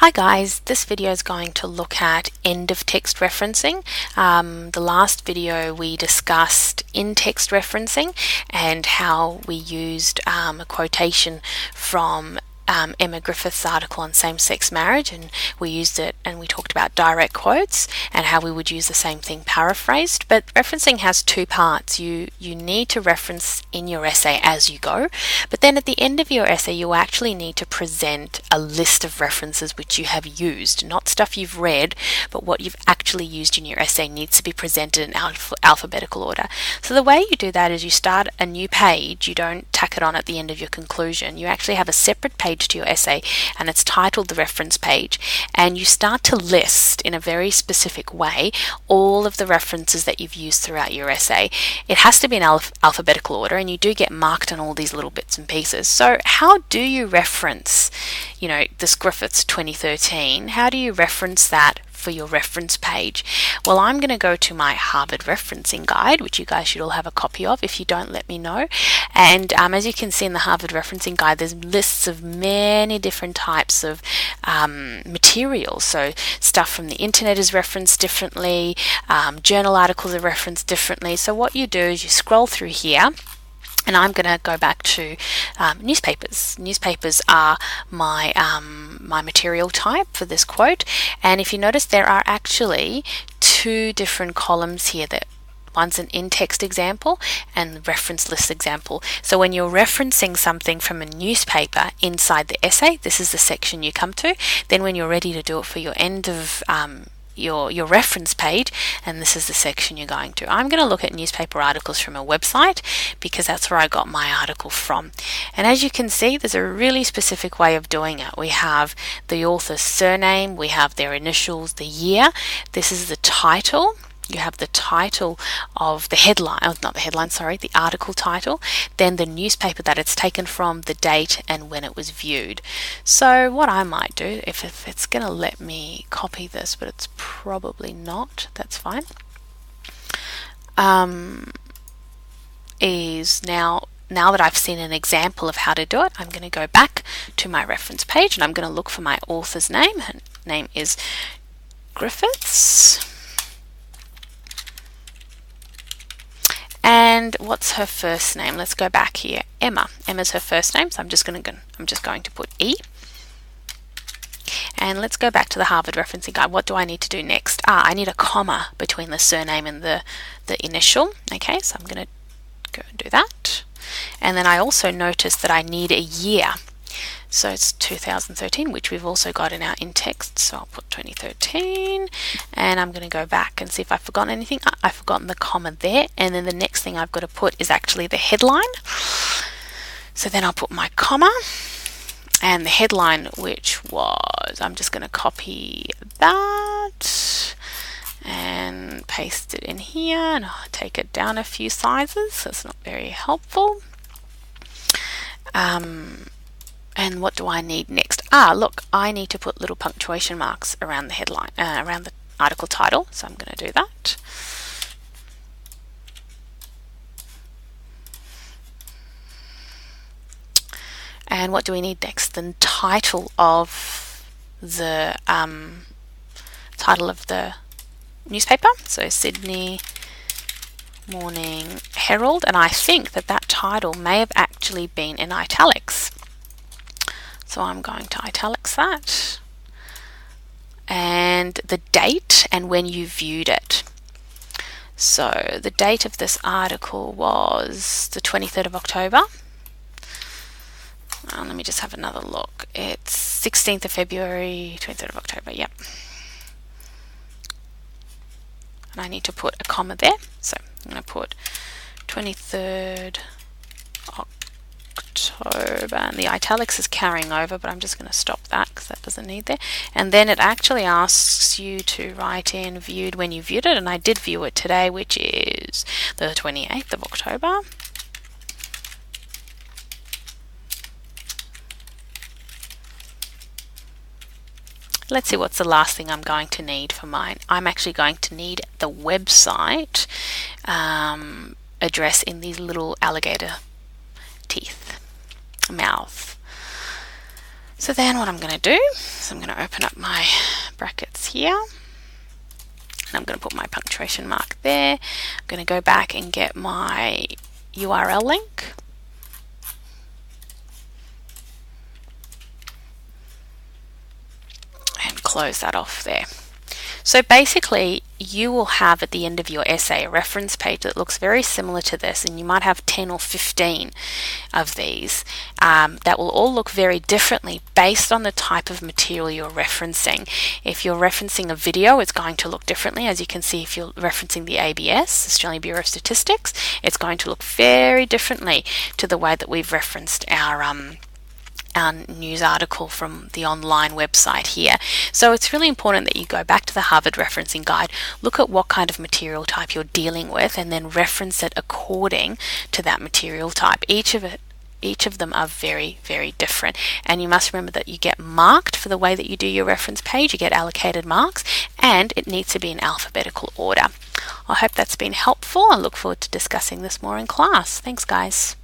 Hi guys, this video is going to look at end of text referencing. The last video we discussed in-text referencing and how we used a quotation from Emma Griffith's article on same-sex marriage, and we used it and we talked about direct quotes and how we would use the same thing paraphrased. But referencing has two parts. You need to reference in your essay as you go, but then at the end of your essay you actually need to present a list of references which you have used, not stuff you've read, but what you've actually used in your essay needs to be presented in alphabetical order. So the way you do that is you start a new page. You don't tack it on at the end of your conclusion. You actually have a separate page to your essay and it's titled the reference page, and you start to list in a very specific way all of the references that you've used throughout your essay. It has to be in alphabetical order, and you do get marked on all these little bits and pieces. So how do you reference, this Griffiths 2013? How do you reference that for your reference page? Well, I'm going to go to my Harvard referencing guide, which you guys should all have a copy of. If you don't, let me know. And as you can see in the Harvard referencing guide, there's lists of many different types of materials. So stuff from the internet is referenced differently, journal articles are referenced differently. So what you do is you scroll through here, and I'm going to go back to newspapers. Newspapers are my my material type for this quote, and if you notice, there are actually two different columns here. That one's an in-text example and reference list example. So when you're referencing something from a newspaper inside the essay, this is the section you come to. Then when you're ready to do it for your end of your reference page, and this is the section you're going to. I'm going to look at newspaper articles from a website because that's where I got my article from. And as you can see, there's a really specific way of doing it. We have the author's surname, we have their initials, the year. This is the title. You have the title of the headline, the article title, then the newspaper that it's taken from, the date, and when it was viewed. So what I might do, if it's going to let me copy this, but it's probably not, that's fine, is now that I've seen an example of how to do it, I'm going to go back to my reference page and I'm going to look for my author's name. Her name is Griffiths. And what's her first name? Let's go back here. Emma. Emma's her first name, so I'm just going to put E. And let's go back to the Harvard referencing guide. What do I need to do next? I need a comma between the surname and the initial. Okay, so I'm going to go and do that. And then I also noticed that I need a year. So it's 2013, which we've also got in our in-text. So I'll put 2013, and I'm going to go back and see if I've forgotten anything. I've forgotten the comma there, and then the next thing I've got to put is actually the headline. So then I'll put my comma, and the headline, which was, I'm just going to copy that and paste it in here, and I'll take it down a few sizes, so it's not very helpful. And what do I need next? Look, I need to put little punctuation marks around the headline, around the article title. So I'm going to do that. And what do we need next? The title of the newspaper. So Sydney Morning Herald, and I think that title may have actually been in italics. So I'm going to italics that, and the date and when you viewed it. So the date of this article was the 23rd of October. Let me just have another look. It's 16th of February, 23rd of October, yep. And I need to put a comma there. So I'm going to put 23rd October, and the italics is carrying over, but I'm just going to stop that because that doesn't need there. And then it actually asks you to write in viewed when you viewed it, and I did view it today, which is the 28th of October. Let's see what's the last thing I'm going to need for mine. I'm actually going to need the website address in these little alligator teeth, mouth. So then what I'm going to do is I'm going to open up my brackets here. And I'm going to put my punctuation mark there. I'm going to go back and get my URL link. And close that off there. So basically, you will have at the end of your essay a reference page that looks very similar to this, and you might have 10 or 15 of these that will all look very differently based on the type of material you're referencing. If you're referencing a video, it's going to look differently. As you can see, if you're referencing the ABS, Australian Bureau of Statistics, it's going to look very differently to the way that we've referenced our news article from the online website here. So it's really important that you go back to the Harvard Referencing Guide, look at what kind of material type you're dealing with, and then reference it according to that material type. Each of them are very, very different, and you must remember that you get marked for the way that you do your reference page. You get allocated marks, and it needs to be in alphabetical order. I hope that's been helpful. I look forward to discussing this more in class. Thanks, guys.